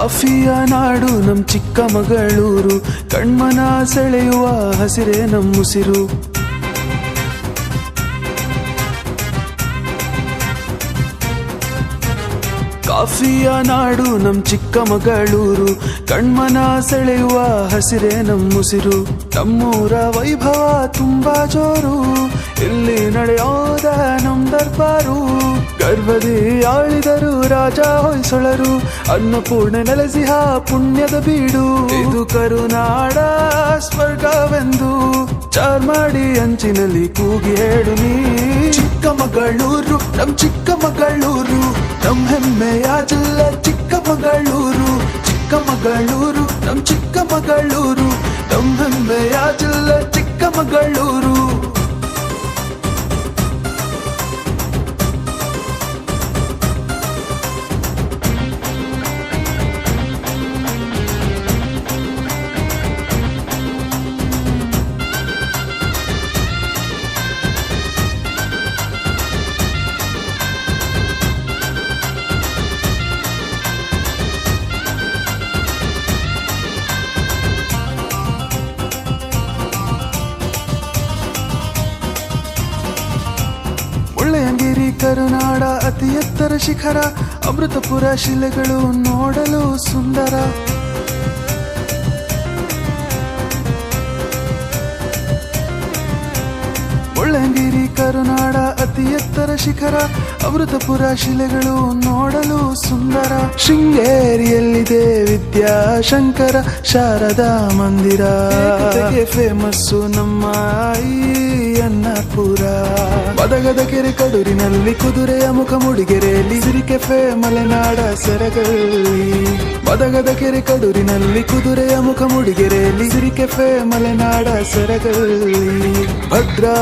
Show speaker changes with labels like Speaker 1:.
Speaker 1: ಕಾಫಿಯ ನಾಡು ನಮ್ ಚಿಕ್ಕಮಗಳೂರು, ಕಣ್ಮನ ಸೆಳೆಯುವ ಹಸಿರೇ ನಮ್ಮುಸಿರು. ಕಾಫಿಯ ನಾಡು ನಮ್ ಚಿಕ್ಕಮಗಳೂರು, ಕಣ್ಮನ ಸೆಳೆಯುವ ಹಸಿರೇ ನಮ್ಮುಸಿರು. ನಮ್ಮೂರ ವೈಭವ ತುಂಬಾ ಜೋರು, ಇಲ್ಲಿ ನಡೆಯೋದ ನಮ್ ದರ್ಬಾರು. ಗರ್ವದಿ ಆಳಿದರು ರಾಜ ಹೊಯ್ಸಳರು, ಅನ್ನಪೂರ್ಣೆ ನೆಲೆಸಿಹ ಪುಣ್ಯದ ಬೀಡು. ಇದು ಕರುನಾಡ ಸ್ವರ್ಗವೆಂದು ಚಾರ್ಮಾಡಿ ಅಂಚಿನಲ್ಲಿ ಕೂಗಿ ಹೇಳು ನೀ. ಚಿಕ್ಕಮಗಳೂರು ನಮ್ ಚಿಕ್ಕಮಗಳೂರು, ನಮ್ ಹೆಮ್ಮೆಯ ಜಿಲ್ಲೆ ಚಿಕ್ಕಮಗಳೂರು. ಚಿಕ್ಕಮಗಳೂರು ನಮ್ ಚಿಕ್ಕಮಗಳೂರು, ನಮ್ ಹೆಮ್ಮೆಯ ಜಿಲ್ಲೆ ಚಿಕ್ಕಮಗಳೂರು. ಮುಳ್ಳಯ್ಯನಗಿರಿ ಕರುನಾಡ ಅತಿ ಎತ್ತರ ಶಿಖರ, ಅಮೃತಪುರ ಶಿಲೆಗಳು ನೋಡಲು ಸುಂದರ. ಮುಳ್ಳಯ್ಯನಗಿರಿ ಕರುನಾಡ ಅತಿ ಎತ್ತರ ಶಿಖರ, ಅಮೃತಪುರ ಶಿಲೆಗಳು ನೋಡಲು ಸುಂದರ. ಶೃಂಗೇರಿಯಲ್ಲಿದೆ ವಿದ್ಯಾಶಂಕರ ಶಾರದಾ ಮಂದಿರ, ಫೇಮಸ್ಸು ನಮ್ಮ ಈ ಅನ್ನಪುರ. ಬದಗದ ಕೆರೆ ಕಡೂರಿನಲ್ಲಿ ಕುದುರೆಯ ಮುಖ ಮುಡಿಗೆರೆಯಲ್ಲಿ, ಸಿರಿಕೆಫೆ ಮಲೆನಾಡ ಸೆರಗಲ್ಲಿ. ಬದಗದ ಕೆರೆ ಕಡೂರಿನಲ್ಲಿ ಕುದುರೆಯ ಮುಖ ಮುಡಿಗೆರೆಯಲ್ಲಿ, ಸಿರಿಕೆಫೆ ಮಲೆನಾಡ ಸೆರಗಲ್ಲಿ. ಭದ್ರಾ